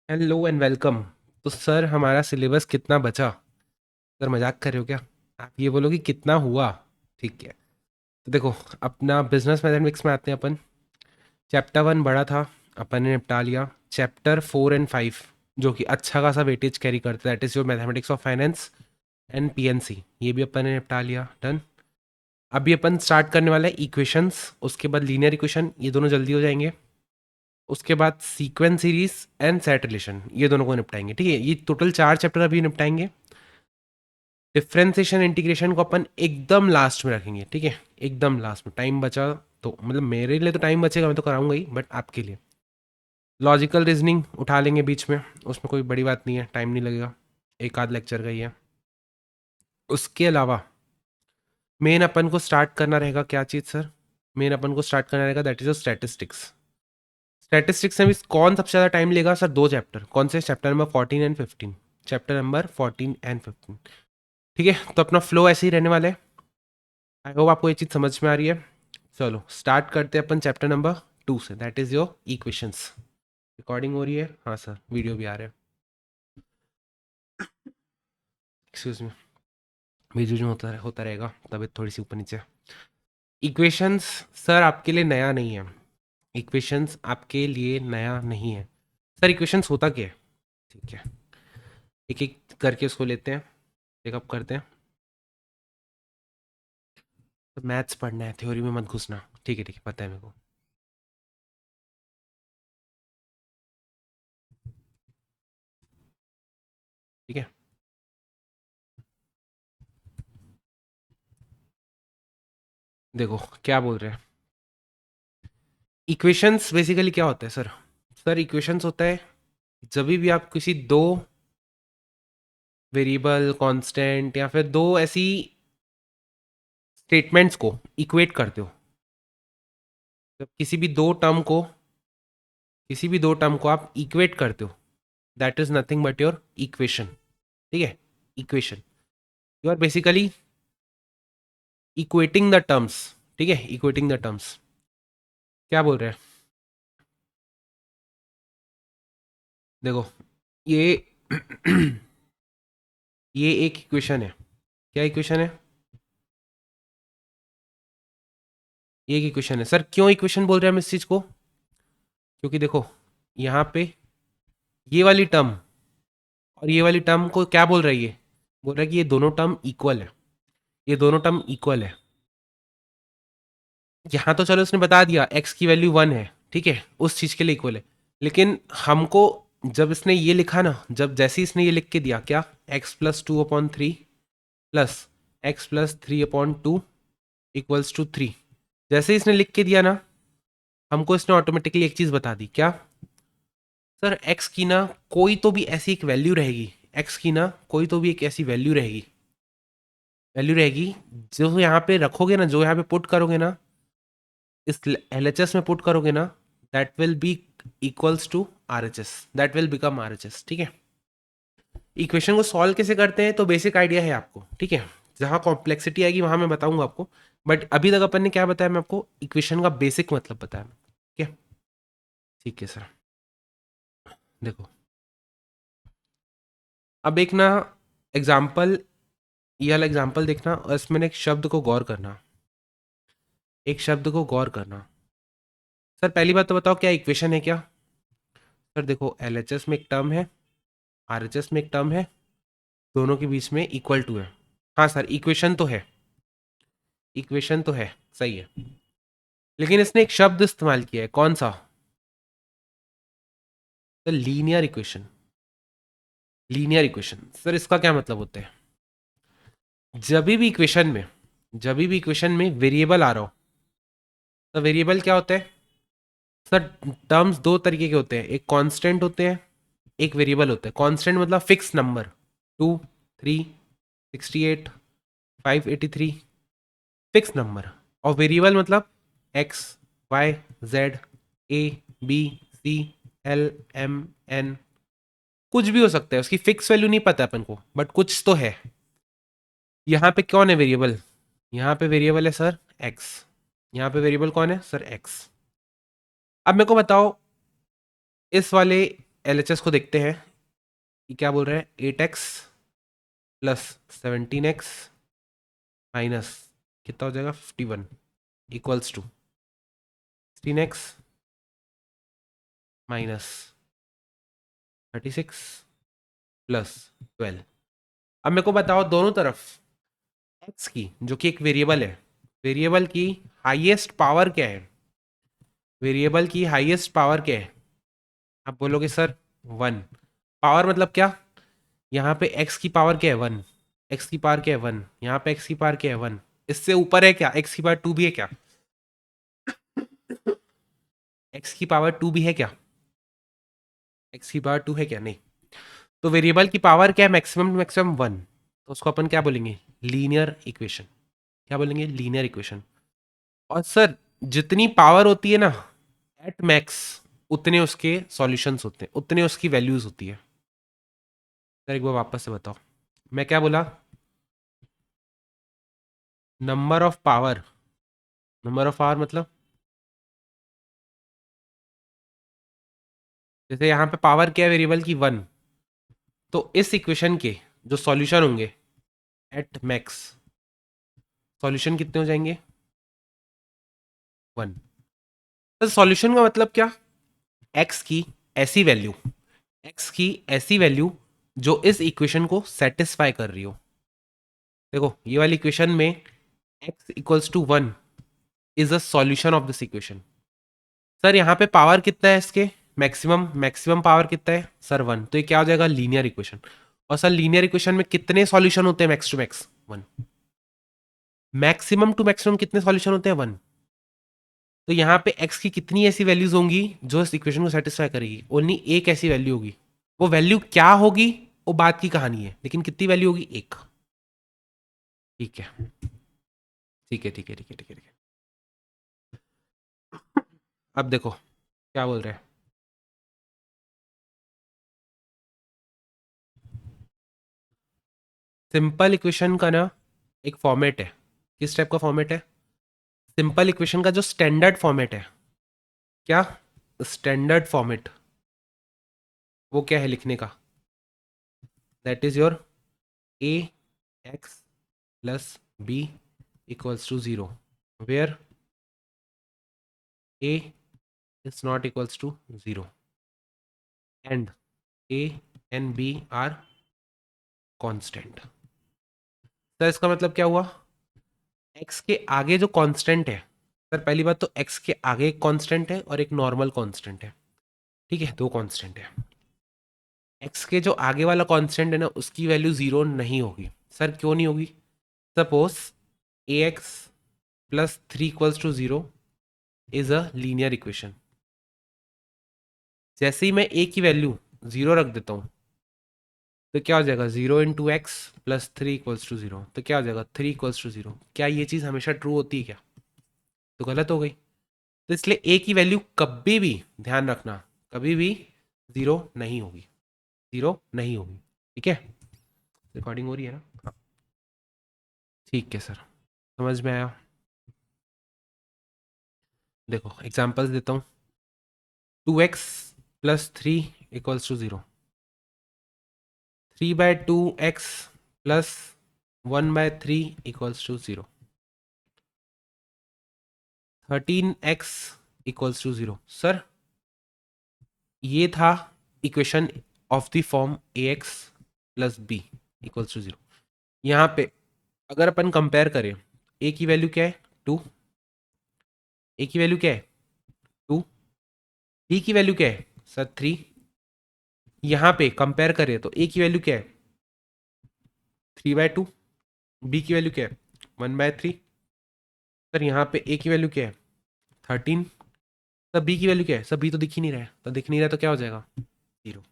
Hello and welcome. तो sir हमारा syllabus कितना बचा? सर मजाक कर रहे हो क्या? आप ये बोलो कि कितना हुआ। ठीक है। तो देखो, अपना बिजनेस मैथमेटिक्स में आते हैं अपन। चैप्टर 1 बड़ा था, अपन ने निपटा लिया। चैप्टर 4 एंड 5 जो कि अच्छा खासा वेटेज कैरी करता है, that is your mathematics of finance and PNC, ये भी अपन ने निपटा लिया। डन। अभी अपन स्टार्ट करने वाला है इक्वेशंस, उसके बाद लीनियर इक्वेशन, ये दोनों जल्दी हो जाएंगे। उसके बाद sequence series and set relation, ये दोनों को निपटाएंगे। ठीक है, ये टोटल 4 चैप्टर अभी निपटाएंगे। डिफ्रेंसिएशन इंटीग्रेशन को अपन एकदम लास्ट में रखेंगे। ठीक है, एकदम लास्ट में टाइम बचा तो, मतलब मेरे लिए तो टाइम बचेगा, मैं तो कराऊंगा ही, बट आपके लिए लॉजिकल रीजनिंग उठा लेंगे बीच में, उसमें कोई बड़ी बात नहीं है, टाइम नहीं लगेगा, एक आध लेक्चर का ही है। उसके अलावा मेन अपन को स्टार्ट करना रहेगा क्या चीज़ सर? मेन अपन को स्टार्ट करना रहेगा दैट इज स्टैटिस्टिक्स। स्टैटिस्टिक्स में भी कौन सबसे ज़्यादा टाइम लेगा सर? 2 चैप्टर। कौन से? Chapter number 14 and 15। Chapter number 14 and 15। ठीक है, तो अपना फ्लो ऐसे ही रहने वाला है। आई होप आपको ये चीज़ समझ में आ रही है। चलो स्टार्ट करते हैं अपन चैप्टर नंबर 2 से, that is your equations. Recording हो रही है? हाँ सर, वीडियो भी आ रहा है। एक्सक्यूज मी, वीडियो जो होता रहेगा, तबीयत थोड़ी सी ऊपर नीचे। इक्वेशंस सर आपके लिए नया नहीं है। इक्वेशंस आपके लिए नया नहीं है सर। इक्वेशंस होता क्या है? ठीक है, एक एक करके उसको लेते हैं, पिकअप करते हैं। तो मैथ्स पढ़ना है, थ्योरी में मत घुसना। ठीक है ठीक है, पता है मेरे को। ठीक है, देखो क्या बोल रहे हैं। इक्वेशंस बेसिकली क्या होता है सर? सर इक्वेशंस होता है जब भी आप किसी दो वेरिएबल, कांस्टेंट या फिर दो ऐसी स्टेटमेंट्स को इक्वेट करते हो। जब किसी भी दो टर्म को आप इक्वेट करते हो, that is nothing but your equation. ठीक है, equation. You are basically equating the terms. ठीक है, इक्वेटिंग द टर्म्स। क्या बोल रहे हैं? देखो, ये ये एक इक्वेशन है। क्या इक्वेशन है? ये एक इक्वेशन है सर। क्यों इक्वेशन बोल रहे हैं हम इस चीज को? क्योंकि देखो, यहाँ पे ये वाली टर्म और ये वाली टर्म को क्या बोल रही है? बोल रहा है कि ये दोनों टर्म इक्वल है। ये दोनों टर्म इक्वल है। यहाँ तो चलो उसने बता दिया एक्स की वैल्यू 1 है, ठीक है, उस चीज के लिए इक्वल है। लेकिन हमको जब इसने ये लिखा ना, जब जैसे ही इसने ये लिख के दिया क्या, x+2/3 plus x+3/2 equals to 3, जैसे ही इसने लिख के दिया ना, हमको इसने ऑटोमेटिकली एक चीज बता दी। क्या सर? एक्स की ना कोई तो भी ऐसी एक वैल्यू रहेगी, एक्स की ना कोई तो भी एक ऐसी वैल्यू रहेगी जो यहाँ पे रखोगे ना, जो यहाँ पे पुट करोगे ना, इस LHS में पुट करोगे ना, that will be equals to RHS, that will become RHS। ठीक है, इक्वेशन को सॉल्व कैसे करते हैं तो बेसिक आइडिया है आपको। ठीक है, जहाँ कॉम्प्लेक्सिटी आएगी वहां मैं बताऊंगा आपको, बट अभी तक अपन ने क्या बताया, मैं आपको इक्वेशन का बेसिक मतलब बताया। ठीक है, ठीक है सर। देखो, अब एक ना एग्जाम्पल, ये वाला एग्जाम्पल देखना और इसमें ना एक शब्द को गौर करना, एक शब्द को गौर करना। सर पहली बात तो बताओ, क्या इक्वेशन है क्या? सर देखो, LHS में एक टर्म है, RHS में एक टर्म है, दोनों के बीच में इक्वल टू है। हाँ सर, इक्वेशन तो है, इक्वेशन तो है, सही है। लेकिन इसने एक शब्द इस्तेमाल किया है, कौन सा? The linear equation. Linear equation sir, इसका क्या मतलब होता है? जब भी इक्वेशन में वेरिएबल आ रहा हो, तो वेरिएबल क्या होता है सर? टर्म्स दो तरीके के होते हैं, एक कांस्टेंट होते हैं, एक वेरिएबल होता है। कांस्टेंट मतलब फिक्स नंबर, 2, 3, 68, 583, फिक्स नंबर। और वेरिएबल मतलब X, Y, Z, A, B, C, L, M, N, कुछ भी हो सकता है, उसकी फिक्स वैल्यू नहीं पता अपन को, बट कुछ तो है। यहाँ पे कौन है वेरिएबल? यहाँ पे वेरिएबल है सर एक्स। यहाँ पे वेरिएबल कौन है सर? एक्स। अब मेरे को बताओ, इस वाले LHS को देखते हैं, ये क्या बोल रहे हैं, 8x प्लस 17x माइनस कितना हो जाएगा 51 equals to 16x minus 36 plus 12। अब मेरे को बताओ दोनों तरफ x की, जो कि एक वेरिएबल है, वेरिएबल की हाईएस्ट पावर क्या है, वेरिएबल की हाईएस्ट पावर क्या है? आप बोलोगे सर 1। पावर मतलब क्या? यहाँ पे x की पावर क्या है 1, x की पावर क्या है 1, यहाँ पे x की पावर क्या है 1, इससे ऊपर है क्या, x की पावर 2 भी है क्या, x की पावर 2 भी है क्या, x की पावर 2 है क्या, नहीं। तो वेरिएबल की पावर क्या है, मैक्सिमम टू मैक्सिमम 1, तो उसको अपन क्या बोलेंगे, लीनियर इक्वेशन। क्या बोलेंगे, लीनियर इक्वेशन। और सर जितनी पावर होती है ना एट मैक्स, उतने उसके सॉल्यूशंस होते हैं, उतने उसकी वैल्यूज होती है। सर एक बार वापस से बताओ, मैं क्या बोला, number of power, number of power मतलब जैसे यहाँ पे पावर क्या है वेरिएबल की 1, तो इस इक्वेशन के जो सॉल्यूशन होंगे एट मैक्स, सॉल्यूशन कितने हो जाएंगे 1। तो सॉल्यूशन का मतलब क्या, एक्स की ऐसी वैल्यू, एक्स की ऐसी वैल्यू जो इस इक्वेशन को सेटिस्फाई कर रही हो। देखो ये वाली इक्वेशन में x equals to 1 is a solution of this equation. Sir यहाँ पे पावर कितना है इसके, मैक्सिमम, मैक्सिमम पावर कितना है सर 1, तो ये क्या हो जाएगा लीनियर इक्वेशन। और सर लीनियर इक्वेशन में कितने सॉल्यूशन होते हैं max to max 1, maximum to maximum कितने सॉल्यूशन होते हैं 1। तो यहाँ पे x की कितनी ऐसी वैल्यूज होंगी जो इस इक्वेशन को सेटिस्फाई करेगी, ओनली एक ऐसी वैल्यू होगी। वो वैल्यू क्या होगी वो बात की कहानी है, लेकिन कितनी वैल्यू होगी, एक। ठीक है ठीक है ठीक है ठीक है ठीक है ठीक है। अब देखो क्या बोल रहे हैं, सिंपल इक्वेशन का ना एक फॉर्मेट है। किस टाइप का फॉर्मेट है, सिंपल इक्वेशन का जो स्टैंडर्ड फॉर्मेट है, क्या स्टैंडर्ड फॉर्मेट, वो क्या है लिखने का, that is your A X plus B equals to 0, where A is not equals to 0 and A and B are constant. तो इसका मतलब क्या हुआ, x के आगे जो कांस्टेंट है, सर पहली बात तो x के आगे एक कांस्टेंट है और एक नॉर्मल कांस्टेंट है, ठीक है, दो कांस्टेंट है। x के जो आगे वाला कांस्टेंट है ना उसकी वैल्यू 0 नहीं होगी। सर क्यों नहीं होगी, suppose A X plus 3 equals to 0 is a linear equation. जैसे ही मैं ए की वैल्यू 0 रख देता हूँ तो क्या हो जाएगा, 0 × x प्लस 3 इक्वल्स टू 0, तो क्या हो जाएगा 3 इक्वल्स टू 0। क्या ये चीज़ हमेशा ट्रू होती है क्या, तो गलत हो गई। तो इसलिए ए की वैल्यू कभी भी, ध्यान रखना, कभी भी 0 नहीं होगी, 0 नहीं होगी। ठीक है, रिकॉर्डिंग हो रही है ना, हाँ ठीक है सर, समझ में आया। देखो एग्जांपल्स देता हूँ, 2x plus 3 equals to 0, 3/2x plus 1/3 equals to 0, 13x equals to 0। Sir ये था equation of the form A X plus B equals to 0। यहाँ पे अगर अपन कंपेयर करें, ए की वैल्यू क्या है 2, ए की वैल्यू क्या है 2, बी की वैल्यू क्या है सर 3। यहाँ पे कंपेयर करें तो ए की वैल्यू क्या है 3/2, बी की वैल्यू क्या है 1/3। सर यहाँ पे ए की वैल्यू क्या है 13, सर बी की वैल्यू क्या है, सर बी तो दिख ही नहीं रहा है, तो दिख नहीं रहा है तो क्या हो जाएगा 0।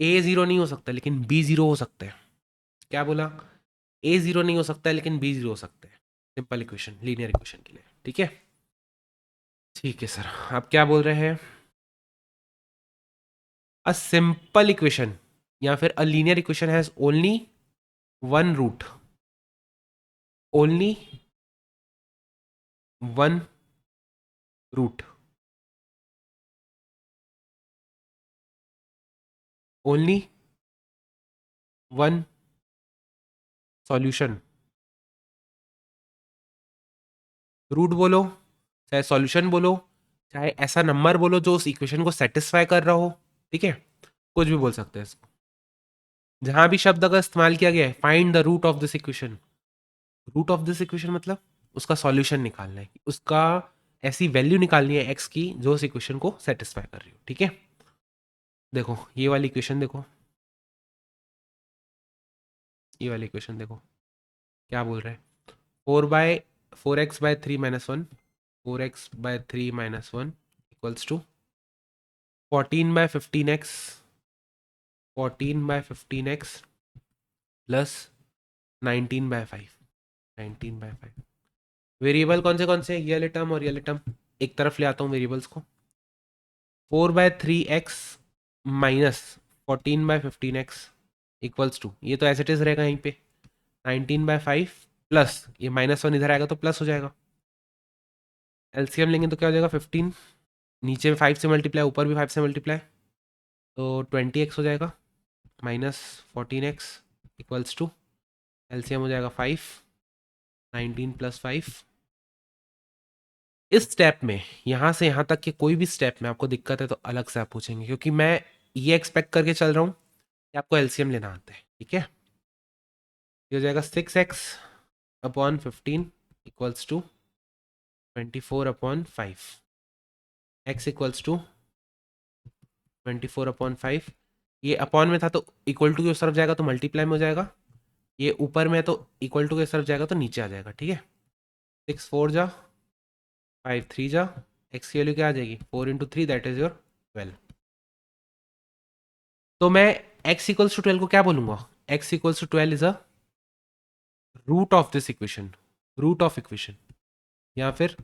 ए 0 नहीं हो सकता लेकिन बी 0 हो सकता है। क्या बोला, ए 0 नहीं हो सकता है लेकिन बी 0 हो सकता है, सिंपल इक्वेशन, लीनियर इक्वेशन के लिए। ठीक है ठीक है सर, आप क्या बोल रहे हैं, अ सिंपल इक्वेशन या फिर a linear equation has only one root, only one root. Only one solution, root बोलो चाहे सॉल्यूशन बोलो चाहे ऐसा नंबर बोलो जो उस इक्वेशन को सेटिस्फाई कर रहा हो, ठीक है, कुछ भी बोल सकते हैं इसको। जहां भी शब्द अगर इस्तेमाल किया गया है, find the root of this equation, root of this equation मतलब उसका सॉल्यूशन निकालना है, उसका ऐसी वैल्यू निकालनी है एक्स की जो उस इक्वेशन को सेटिस्फाई कर रही हो, ठीक है। देखो ये वाली इक्वेशन देखो, ये वाली इक्वेशन देखो क्या बोल रहे हैं, 4x/3 - 1, 4x/3 - 1 equals to 14/15x, 14/15x plus 19/5, 19/5। Variable कौन से ये वाले टर्म और ये वाले टर्म एक तरफ ले आता हूँ वेरिएबल्स को। 4/3x minus 14/15x equals to, ये तो एज इट इज रहेगा यहीं पे, 19/5 प्लस ये -1 इधर आएगा तो प्लस हो जाएगा। एलसीएम लेंगे तो क्या हो जाएगा 15, नीचे में 5 से मल्टीप्लाई ऊपर भी 5 से मल्टीप्लाई, तो 20x हो जाएगा minus 14x equals to, LCM हो जाएगा 5, 19 + 5। इस स्टेप में यहाँ से यहाँ तक के कोई भी स्टेप में आपको दिक्कत है तो अलग से आप पूछेंगे, क्योंकि मैं ये एक्सपेक्ट करके चल रहा हूँ कि आपको एलसीएम लेना आता है, ठीक है। ये हो जाएगा 6x/15 equals to 24/5, x equals to 24/5। ये अपॉन में था तो इक्वल टू की उस तरफ जाएगा तो मल्टीप्लाई में हो जाएगा, ये ऊपर में है तो इक्वल टू की तरफ जाएगा तो नीचे आ जाएगा, ठीक है। 6 4 जा 5 3 जा, एक्स की वैल्यू क्या आ जाएगी 4 × 3 दैट इज योर 12। तो मैं x इक्वल्स टू 12 को क्या बोलूंगा, x equals to 12 is a root of this equation, root of equation या फिर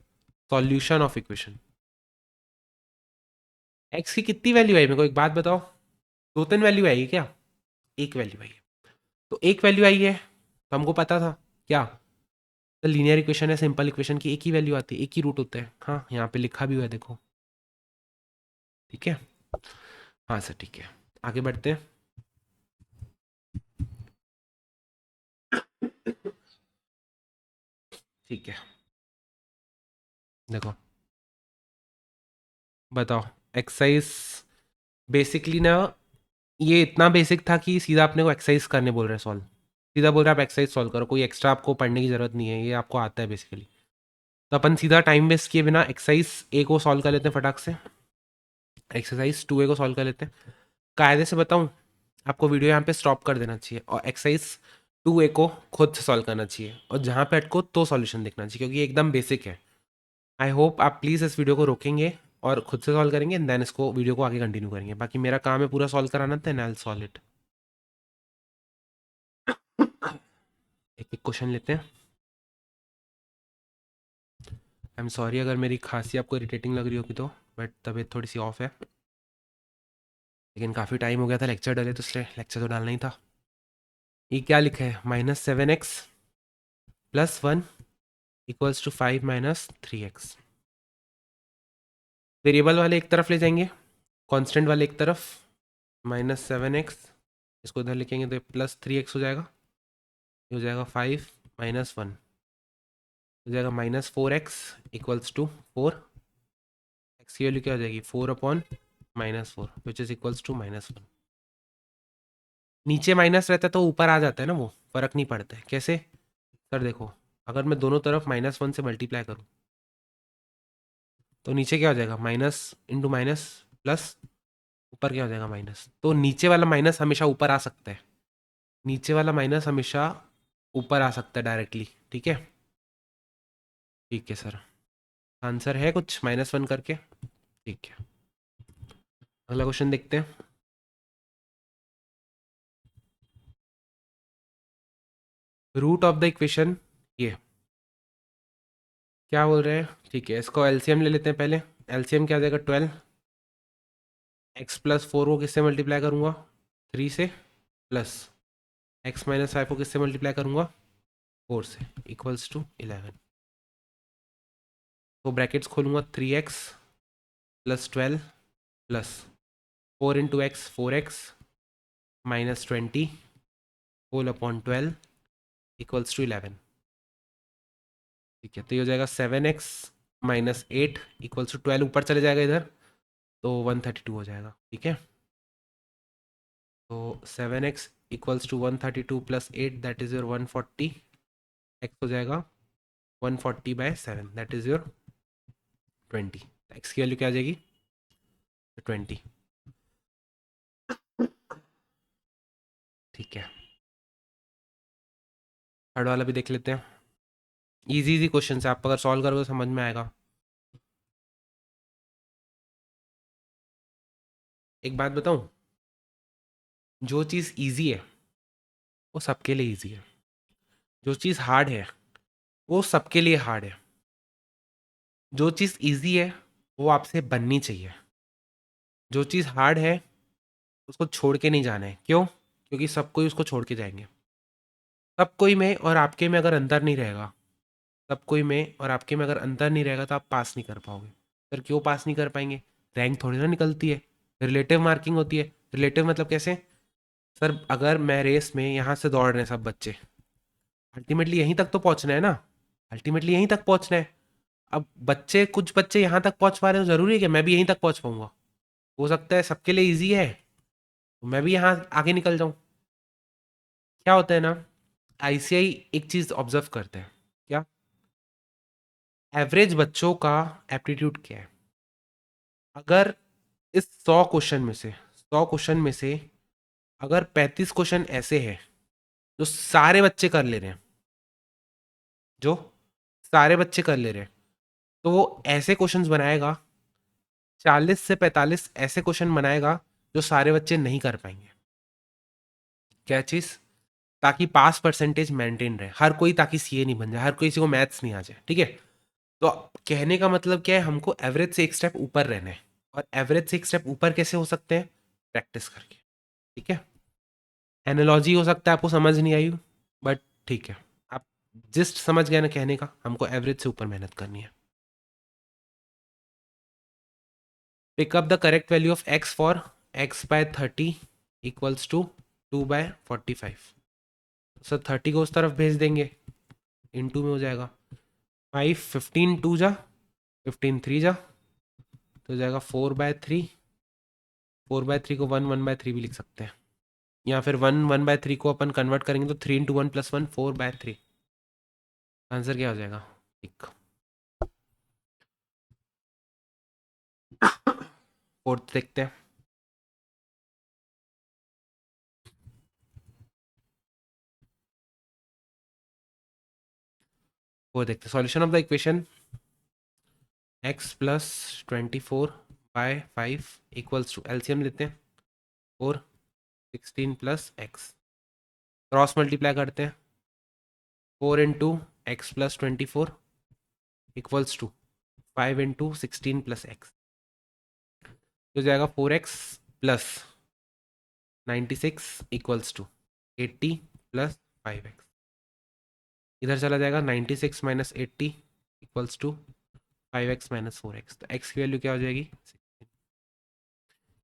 सॉल्यूशन ऑफ इक्वेशन। x की कितनी वैल्यू आई मेरे को एक बात बताओ, 2 3 वैल्यू आई क्या, एक वैल्यू आई है, तो एक वैल्यू आई है तो हमको पता था क्या, तो लीनियर इक्वेशन है, सिंपल इक्वेशन की एक ही वैल्यू आती है, एक ही रूट होता है, हाँ यहाँ पे लिखा भी हुआ है देखो, ठीक है। हाँ सर ठीक है, आगे बढ़ते हैं। ठीक है, देखो बताओ एक्सरसाइज, बेसिकली ना ये इतना बेसिक था कि सीधा अपने को एक्सरसाइज करने बोल रहे हैं सॉल्व, सीधा बोल रहे हैं आप एक्सरसाइज सॉल्व करो, कोई एक्स्ट्रा आपको पढ़ने की जरूरत नहीं है, ये आपको आता है बेसिकली। तो अपन सीधा टाइम वेस्ट किए बिना एक्सरसाइज ए को सॉल्व कर लेते हैं फटाक से, एक्सरसाइज 2A को सॉल्व कर लेते हैं। कायदे से बताऊं, आपको वीडियो यहाँ पे स्टॉप कर देना चाहिए और एक्सरसाइज 2A को खुद से सॉल्व करना चाहिए, और जहाँ पे अटको तो सॉल्यूशन देखना चाहिए क्योंकि ये एकदम बेसिक है। आई होप आप प्लीज़ इस वीडियो को रोकेंगे और खुद से सॉल्व करेंगे, देन इसको वीडियो को आगे कंटिन्यू करेंगे। बाकी मेरा काम है पूरा सॉल्व कराना, then I will solve it. एक एक क्वेश्चन लेते हैं। आई एम सॉरी अगर मेरी खांसी आपको इरिटेटिंग लग रही होगी तो, बट तबीयत थोड़ी सी ऑफ है, लेकिन काफ़ी टाइम हो गया था लेक्चर डाले तो इसलिए लेक्चर तो डालना ही था। ये क्या लिखा है, -7x + 1 equals to 5 - 3x। Variable वाले एक तरफ ले जाएंगे, कांस्टेंट वाले एक तरफ, -7x इसको इधर लिखेंगे तो +3x हो जाएगा, ये हो जाएगा 5 - 1 हो जाएगा -4x इक्वल्स टू 4, एक्स की वैल्यू क्या हो जाएगी 4/-4 विच इज इक्वल्स टू -1। नीचे माइनस रहता है तो ऊपर आ जाता है ना, वो फर्क नहीं पड़ता है। कैसे सर, देखो अगर मैं दोनों तरफ -1 से मल्टीप्लाई करूँ तो नीचे क्या हो जाएगा, माइनस इंटू माइनस प्लस, ऊपर क्या हो जाएगा माइनस, तो नीचे वाला माइनस हमेशा ऊपर आ सकता है, नीचे वाला माइनस हमेशा ऊपर आ सकता है डायरेक्टली, ठीक है। ठीक है सर, आंसर है कुछ -1 करके, ठीक है। अगला क्वेश्चन देखते हैं। रूट ऑफ द इक्वेशन, ये क्या बोल रहे हैं, ठीक है इसको एलसीएम ले लेते हैं पहले। एलसीएम क्या आ जाएगा 12, x + 4 को किससे मल्टीप्लाई करूंगा 3 से, प्लस x - 5 को किससे मल्टीप्लाई करूंगा 4 से, इक्वल्स टू 11। तो ब्रैकेट्स खोलूंगा 3x + 12 plus 4 × x 4x -20 whole upon 12 equals to 11। ठीक है, तो ये हो जाएगा 7x माइनस 8 इक्वल्स टू 12, ऊपर चले जाएगा इधर तो 132 हो जाएगा। ठीक है, तो 7x equals to 132 plus 8 that is your 140, x हो जाएगा 140/7 दैट इज़ योर 20। x की वैल्यू क्या आ जाएगी? 20। ठीक है, थर्ड वाला भी देख लेते हैं। इजी इजी क्वेश्चन है, आप अगर सॉल्व करोगे तो समझ में आएगा। एक बात बताऊं, जो चीज़ इजी है वो सबके लिए इजी है, जो चीज़ हार्ड है वो सबके लिए हार्ड है। जो चीज़ इजी है वो आपसे बननी चाहिए, जो चीज़ हार्ड है उसको छोड़ के नहीं जाना है। क्यों? क्योंकि सब कोई उसको छोड़ के जाएंगे। सब कोई में और आपके में अगर अंतर नहीं रहेगा, सब कोई में और आपके में अगर अंतर नहीं रहेगा तो आप पास नहीं कर पाओगे। सर क्यों पास नहीं कर पाएंगे? रैंक थोड़ी ना निकलती है, रिलेटिव मार्किंग होती है। रिलेटिव मतलब कैसे? सर अगर मैं रेस में यहाँ से दौड़ रहे हैं सब बच्चे, अल्टीमेटली यहीं तक तो पहुँचना है ना, अल्टीमेटली यहीं तक पहुँचना है। अब बच्चे, कुछ बच्चे यहाँ तक पहुँच पा रहे हैं तो ज़रूरी है कि मैं भी यहीं तक पहुँच पाऊँगा? हो सकता है सबके लिए ईजी है तो मैं भी यहाँ आगे निकल जाऊँ। क्या होता है ना, आईसीआई एक चीज़ ऑब्जर्व करते हैं। क्या? एवरेज बच्चों का एप्टीट्यूड क्या है। अगर इस 100 क्वेश्चन में से अगर 35 क्वेश्चन ऐसे हैं जो सारे बच्चे कर ले रहे हैं, जो सारे बच्चे कर ले रहे हैं, तो वो ऐसे क्वेश्चंस बनाएगा, 40 से 45 ऐसे क्वेश्चन बनाएगा जो सारे बच्चे नहीं कर पाएंगे। क्या चीज़? ताकि पास परसेंटेज मेंटेन रहे, हर कोई ताकि सीए नहीं बन जाए, हर किसी को मैथ्स नहीं आ जाए। ठीक है, तो कहने का मतलब क्या है, हमको एवरेज से एक स्टेप ऊपर रहना है। और एवरेज से एक स्टेप ऊपर कैसे हो सकते हैं? प्रैक्टिस करके। ठीक है, एनालॉजी हो सकता है आपको समझ नहीं आई, बट ठीक है, आप जस्ट समझ गए ना कहने का, हमको एवरेज से ऊपर मेहनत करनी है। Pick up the correct value of X for x/30 equals to 2/45। Sir 30 को उस तरफ भेज देंगे, इनटू में हो जाएगा 5, 15 2 जा, 15 3 जा, तो हो जाएगा 4/3। 4/3 को 1/3 भी लिख सकते हैं, या फिर 1/3 को अपन कन्वर्ट करेंगे तो 3 × 1 + 1 4/3। आंसर क्या हो जाएगा? एक। फोर्थ देखते हैं। वो देखते हैं solution of the equation x plus 24/5 equals to, LCM लेते हैं, 4 16 प्लस एक्स, क्रॉस मल्टीप्लाई करते हैं, 4 × x + 24 equals to 5 × 16 plus X, हो जाएगा 4x + 96 इक्वल्स टू 80 + 5x। इधर चला जाएगा 96 - 80 इक्वल्स टू 5x - 4x, तो x की वैल्यू क्या हो जाएगी? 16।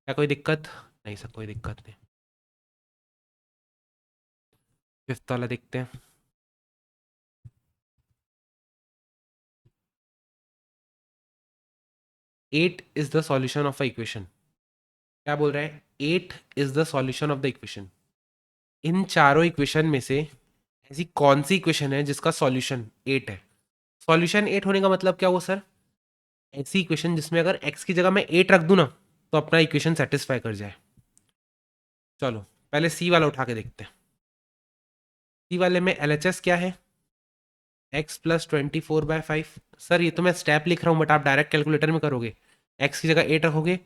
क्या कोई दिक्कत? नहीं सर, कोई दिक्कत नहीं। फिफ्थ वाला देखते हैं। 8 is the solution of a equation. क्या बोल रहा है? 8 is the solution of the equation. इन चारों इक्वेशन में से ऐसी कौन सी इक्वेशन है जिसका सॉल्यूशन 8 है? सॉल्यूशन 8 होने का मतलब क्या हुआ सर? ऐसी इक्वेशन जिसमें अगर x की जगह मैं 8 रख दूं ना तो अपना इक्वेशन सेटिस्फाई कर जाए। चलो पहले सी वाला उठा के देखते हैं। सी वाले में LHS क्या है? x + 24/5। सर ये तो मैं स्टेप लिख रहा हूँ बट आप डायरेक्ट कैलकुलेटर में करोगे। x की जगह 8 रखोगे,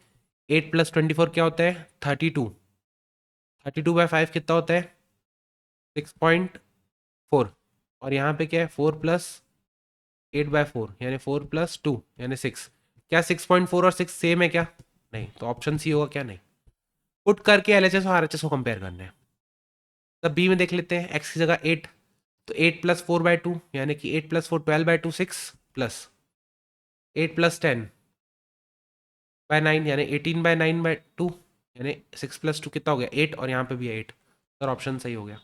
8 + 24 क्या होता है? 32। 32/5 कितना होता है? 6.4। और यहाँ पे क्या है? 4 + 8/4 यानी 4 + 2 यानी 6। क्या 6.4 और 6 सेम है क्या? नहीं, तो ऑप्शन सी होगा क्या? नहीं। पुट करके LHS और RHS को कंपेयर करना है। तब बी में देख लेते हैं, x की जगह 8, तो 8 + 4/2 यानी कि 8 + 4 12/2 6 प्लस 8 + 10/9 यानी 18/9/2 यानी 6 + 2 कितना हो गया 8, और यहाँ पे भी 8। सर ऑप्शन सही हो गया।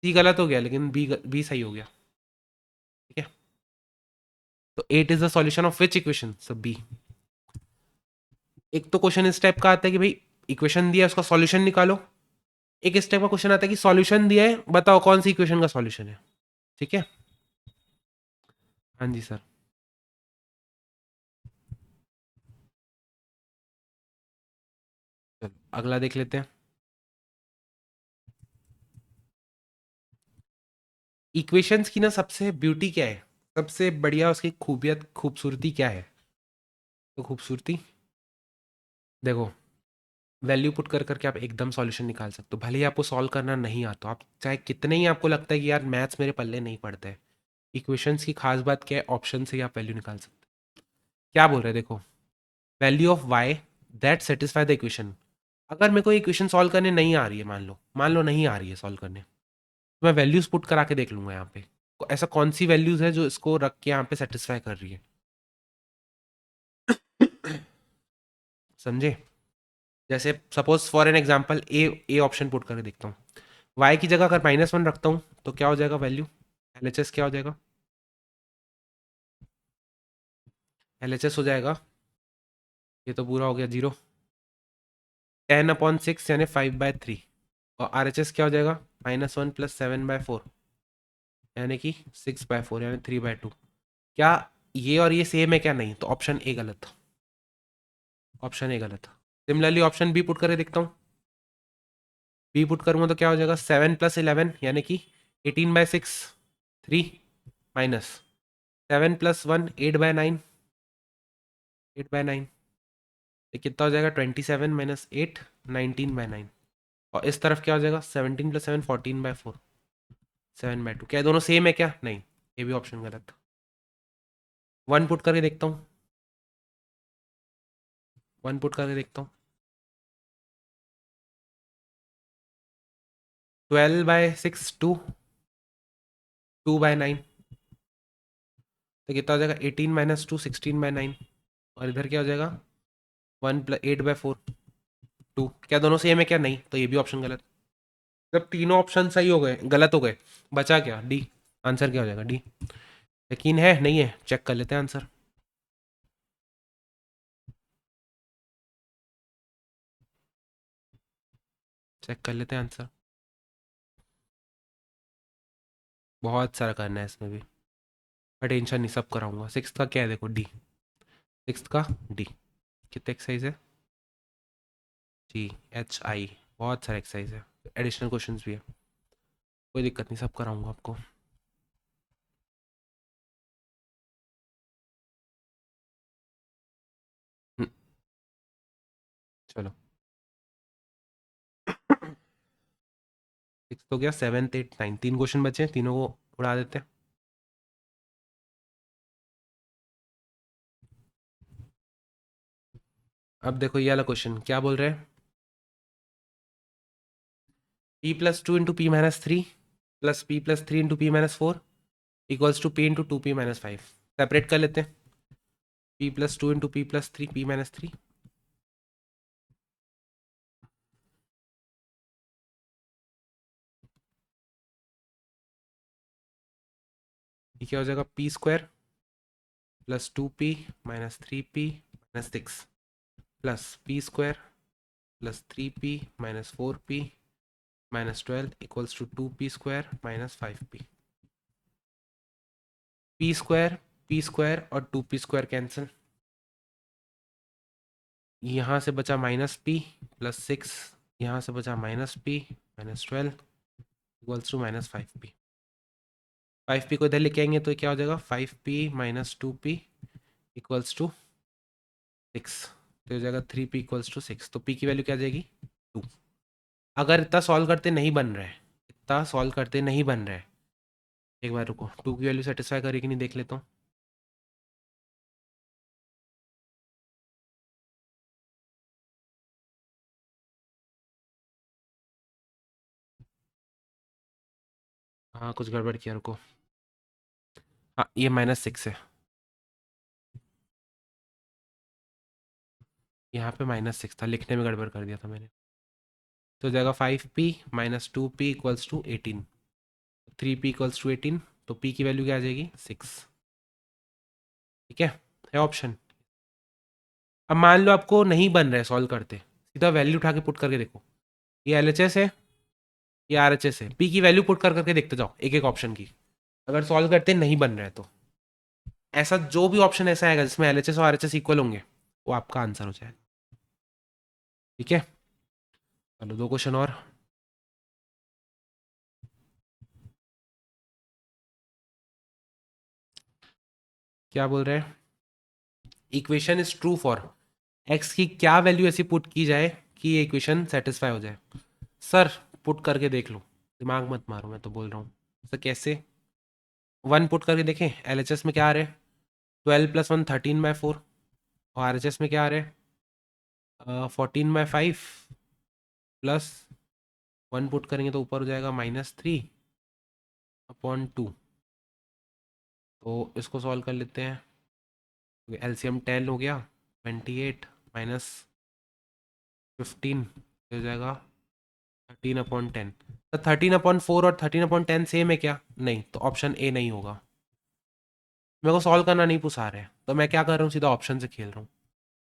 सी गलत हो गया लेकिन बी सही हो गया। ठीक है, तो 8 is the solution of which equation? सब बी। एक तो क्वेश्चन इस टाइप का आता है कि भाई इक्वेशन दिया है उसका सॉल्यूशन निकालो। एक इस टाइप का क्वेश्चन आता है कि सॉल्यूशन दिया है बताओ कौन सी इक्वेशन का सॉल्यूशन है। ठीक है, हाँ जी सर। चलो अगला देख लेते हैं। इक्वेशंस की ना सबसे ब्यूटी क्या है, सबसे बढ़िया उसकी खूबियत खूबसूरती क्या है? तो खूबसूरती देखो, वैल्यू पुट कर करके आप एकदम सॉल्यूशन निकाल सकते हो, भले ही आपको सॉल्व करना नहीं आता, आप चाहे कितने ही आपको लगता है कि यार मैथ्स मेरे पल्ले नहीं पड़ते हैं, इक्वेशंस की खास बात क्या है, ऑप्शन से ही आप वैल्यू निकाल सकते हो। क्या बोल रहे हैं देखो, value of Y that satisfy the equation. अगर मेरे को इक्वेशन सॉल्व करने नहीं आ रही है, मान लो नहीं आ रही है सॉल्व करने, तो मैं वैल्यूज पुट करा के देख लूंगा यहाँ पे ऐसा कौन सी वैल्यूज है जो इसको रख के यहाँ पे सेटिस्फाई कर रही है। समझे? जैसे suppose for an example A option put करके देखता हूँ। वाई की जगह अगर -1 रखता हूँ तो क्या हो जाएगा वैल्यू? एलएचएस क्या हो जाएगा? एलएचएस हो जाएगा, ये तो पूरा हो गया 0, 10/6 यानी 5/3। और आरएचएस क्या हो जाएगा? -1 + 7/4 यानी कि 6/4 यानी 3/2। क्या ये और ये सेम है क्या? नहीं, तो ऑप्शन ए गलत, ऑप्शन ए गलत। सिमिलरली ऑप्शन बी पुट करके देखता हूँ। बी पुट करूंगा तो क्या हो जाएगा? 7 + 11 यानी कि 18/6, 3 माइनस 7 + 1 8/9, 8/9, ये कितना हो जाएगा? 27 - 8 19/9। और इस तरफ क्या हो जाएगा? 17 + 7 14/4, 7/2। क्या दोनों सेम है क्या? नहीं, ये भी ऑप्शन गलत। 1 पुट करके देखता हूँ, 1 पुट करके देखता हूँ। 12/6 2, 2/9, तो कितना हो जाएगा? 18 - 2 16/9। और इधर क्या हो जाएगा? 1 + 8/4 2। क्या दोनों सेम है क्या? नहीं, तो ये भी ऑप्शन गलत। जब तीनों ऑप्शन सही हो गए, गलत हो गए, बचा क्या? डी। आंसर क्या हो जाएगा? डी। यकीन है? नहीं है? चेक कर लेते हैं आंसर। चेक कर लेते हैं आंसर। बहुत सारा करना है इसमें भी, पर टेंशन नहीं, सब कराऊंगा। सिक्स का क्या है देखो, डी। सिक्स का डी। कितने एक्सरसाइज है? जी, एच आई। बहुत सारे एक्सरसाइज है, एडिशनल क्वेश्चंस भी है, कोई दिक्कत नहीं, सब कराऊंगा आपको। हम्म, चलो। सिक्स तो गया, सेवन्थ एट नाइन, 3 क्वेश्चन बचे हैं, तीनों को उड़ा देते हैं। अब देखो ये वाला क्वेश्चन क्या बोल रहे हैं? p+2 × p-3 plus p+3 × p-4 equals to p × 2p-5। Separate कर लेते हैं, p+2 × p+3 p-3। ये क्या हो जाएगा? p² plus 2p minus 3p-6 plus p² plus 3p minus 4p minus 12 equals to 2p² minus 5p। p² और 2p² cancel, यहाँ से बचा -p प्लस 6, यहाँ से बचा -p minus 12 equals to -5p। 5p को इधर लेके आएंगे तो क्या हो जाएगा? 5p minus 2p equals to 6, तो हो जाएगा 3p इक्वल्स टू 6। तो p की वैल्यू क्या आ जाएगी? 2। अगर इतना सॉल्व करते नहीं बन रहा है, इतना सॉल्व करते नहीं बन रहा है, एक बार रुको, 2 की वैल्यू सेटिस्फाई करेगी कि नहीं देख लेता हूँ। हाँ कुछ गड़बड़ किया, रुको। हाँ ये -6 है, यहाँ पे -6 था, लिखने में गड़बड़ कर दिया था मैंने। तो हो जाएगा 5p minus 2p equals to 18, 3p equals to 18, तो p की वैल्यू क्या आ जाएगी 6। ठीक है ऑप्शन। अब मान लो आपको नहीं बन रहा है सॉल्व करते, सीधा वैल्यू उठा के पुट करके देखो, ये LHS है, ये RHS है, p की वैल्यू पुट कर करके देखते जाओ एक एक ऑप्शन की, अगर सॉल्व करते नहीं बन रहा है तो ऐसा जो भी ऑप्शन ऐसा आएगा जिसमें LHS और RHS इक्वल होंगे वो आपका आंसर हो जाएगा। ठीक है, चलो 2 क्वेश्चन और। क्या बोल रहे हैं, equation is true for x की क्या वैल्यू ऐसी पुट की जाए कि ये इक्वेशन सेटिस्फाई हो जाए। सर पुट करके देख लो, दिमाग मत मारो, मैं तो बोल रहा हूँ। सर कैसे, 1 पुट करके देखें, LHS में क्या आ रहा है 12 + 1 13/4, और RHS में क्या आ रहा है 14/5, प्लस 1 पुट करेंगे तो ऊपर हो जाएगा -3/2। तो इसको सॉल्व कर लेते हैं, LCM 10 हो गया, 28 माइनस 15 हो जाएगा 13/10। तो 13/4 और 13/10 सेम है क्या, नहीं, तो ऑप्शन ए नहीं होगा। मेरे को सॉल्व करना नहीं पुसा रहे, तो मैं क्या कर रहा हूँ, सीधा ऑप्शन से खेल रहा हूँ।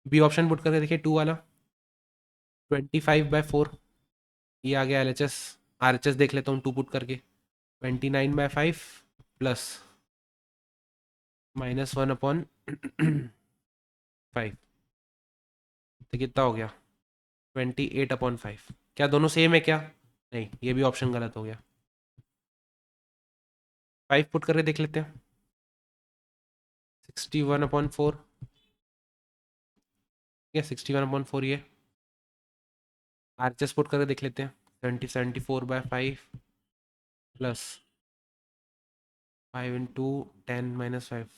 बी ऑप्शन पुट करके देखिए, 2 वाला 25/4, ये आ गया LHS। RHS देख लेता हूँ 2 पुट करके, 29/5 प्लस -1/5, तो कितना हो गया 28/5। क्या दोनों सेम है क्या, नहीं, ये भी ऑप्शन गलत हो गया। 5 पुट करके देख लेते हैं, 61/4, ये 61/4, ये RHS पुट करके देख लेते हैं, 74/5 प्लस 5 इंटू 10 - 5,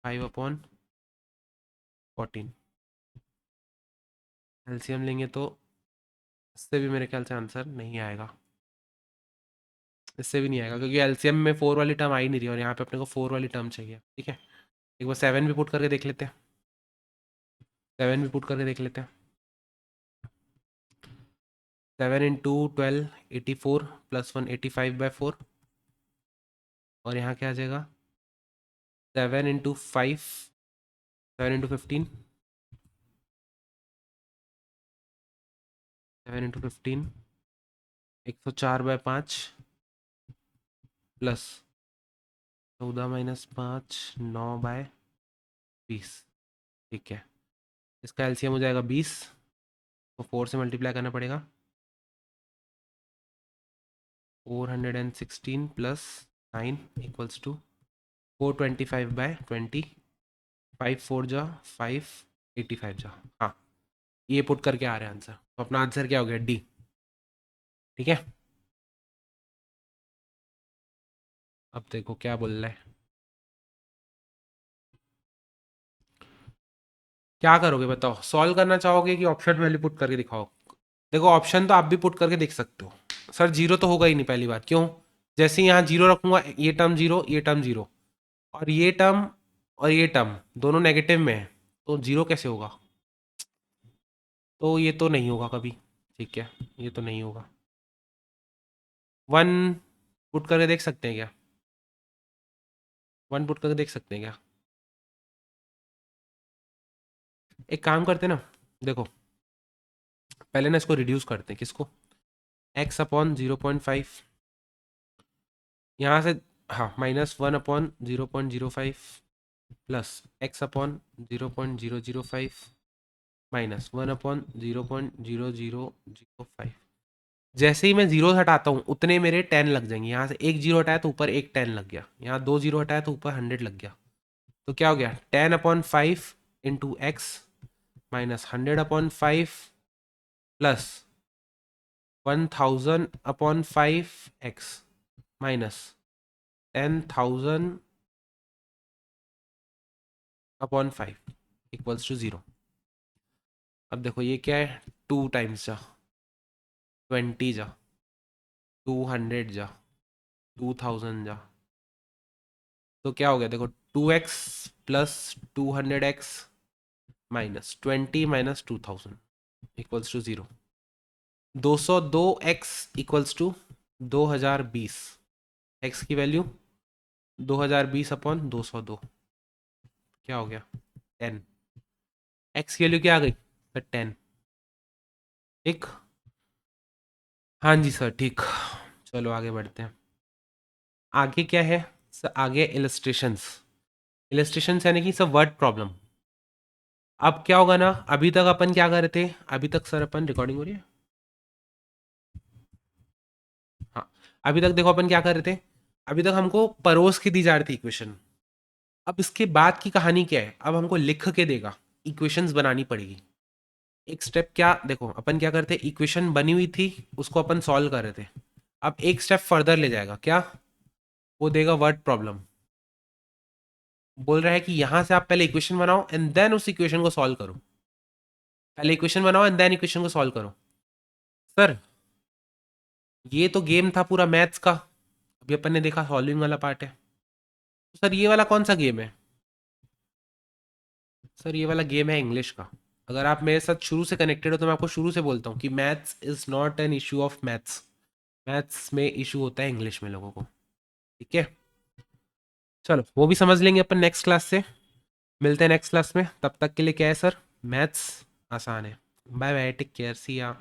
5/14। LCM लेंगे तो इससे भी मेरे ख्याल से आंसर नहीं आएगा, इससे भी नहीं आएगा, क्योंकि LCM में 4 वाली टर्म आ ही नहीं रही और यहाँ पे अपने को 4 वाली टर्म चाहिए। ठीक है, एक बार 7 भी पुट करके देख लेते हैं, 7 भी पुट करके देख लेते हैं, 7 इंटू 12 84 प्लस 1 85/4, और यहाँ क्या आ जाएगा 7 इंटू 5, 7 इंटू 15, 7 इंटू 15 104/5 प्लस 14 - 5 9/20। ठीक है, इसका LCM हो जाएगा 20, तो 4 से मल्टीप्लाई करना पड़ेगा, 416 प्लस 9 इक्वल्स टू 425/20, 5 4 जा 5, 85 जा, हाँ, ये पुट करके आ रहे हैं आंसर, तो अपना आंसर क्या हो गया डी। ठीक है, अब देखो क्या बोल रहा है, क्या करोगे बताओ, सॉल्व करना चाहोगे कि ऑप्शन वैल्यू पुट करके दिखाओ। देखो ऑप्शन तो आप भी पुट करके देख सकते हो, सर जीरो तो होगा ही नहीं पहली बार, क्यों, जैसे ही यहाँ जीरो रखूंगा ये टर्म जीरो, ये टर्म जीरो, और ये टर्म और ये टर्म दोनों नेगेटिव में है, तो जीरो कैसे होगा, तो ये तो नहीं होगा कभी। ठीक है, ये तो नहीं होगा। 1 पुट करके देख सकते हैं क्या, 1 पुट करके देख सकते हैं क्या, एक काम करते हैं ना, देखो पहले ना इसको रिड्यूस करते हैं, किसको, x/0.5, यहाँ से, हाँ, -1/0.05 प्लस x/0.005 -1/0.0005। जैसे ही मैं जीरो हटाता हूँ उतने मेरे 10 लग जाएंगे, यहाँ से एक जीरो हटाया तो ऊपर एक 10 लग गया, यहाँ 2 जीरो हटाया तो ऊपर 100 लग गया, तो क्या हो गया 10/5 into X minus 100/5 plus 1000/5 x minus 10,000/5 equals to 0। अब देखो ये क्या है, 2 टाइम्स जा 20 जा 200 जा 2000 जा, तो क्या हो गया देखो 2x plus 200x minus 20 minus 2000 equals to 0। 202x equals to 2020। x की वैल्यू 2020 अपॉन 202 क्या हो गया 10। x की वैल्यू क्या आ गई सर 10। ठीक। हाँ जी सर ठीक। चलो आगे बढ़ते हैं। आगे क्या है सर? आगे इलस्ट्रेशंस। इलस्ट्रेशंस यानी कि सब वर्ड प्रॉब्लम। अब क्या होगा ना, अभी तक अपन क्या कर रहे थे? अभी तक सर अपन रिकॉर्डिंग हो रही है? हाँ। अभी तक देखो अपन क्या कर रहे थे, अभी तक हमको परोस के दी जा रही थी इक्वेशन। अब इसके बाद की कहानी क्या है, अब हमको लिख के देगा, इक्वेशंस बनानी पड़ेगी। एक स्टेप क्या देखो, अपन क्या करते, इक्वेशन बनी हुई थी उसको अपन सॉल्व कर रहे थे। अब एक स्टेप फर्दर ले जाएगा, क्या वो देगा वर्ड प्रॉब्लम। बोल रहा है कि यहां से आप पहले इक्वेशन बनाओ एंड देन उस इक्वेशन को सॉल्व करो। पहले इक्वेशन बनाओ एंड देन इक्वेशन को सॉल्व करो। सर ये तो गेम था पूरा मैथ्स का, अभी अपन ने देखा सॉल्विंग वाला पार्ट है। तो सर ये वाला कौन सा गेम है? सर ये वाला गेम है इंग्लिश का। अगर आप मेरे साथ शुरू से कनेक्टेड हो तो मैं आपको शुरू से बोलता हूँ कि maths is not an issue of maths. Maths में इशू होता है इंग्लिश में लोगों को। ठीक है, चलो वो भी समझ लेंगे अपन नेक्स्ट क्लास से। मिलते हैं नेक्स्ट क्लास में, तब तक के लिए क्या है सर, मैथ्स आसान है। बाय बाय, टेक केयर, सी या।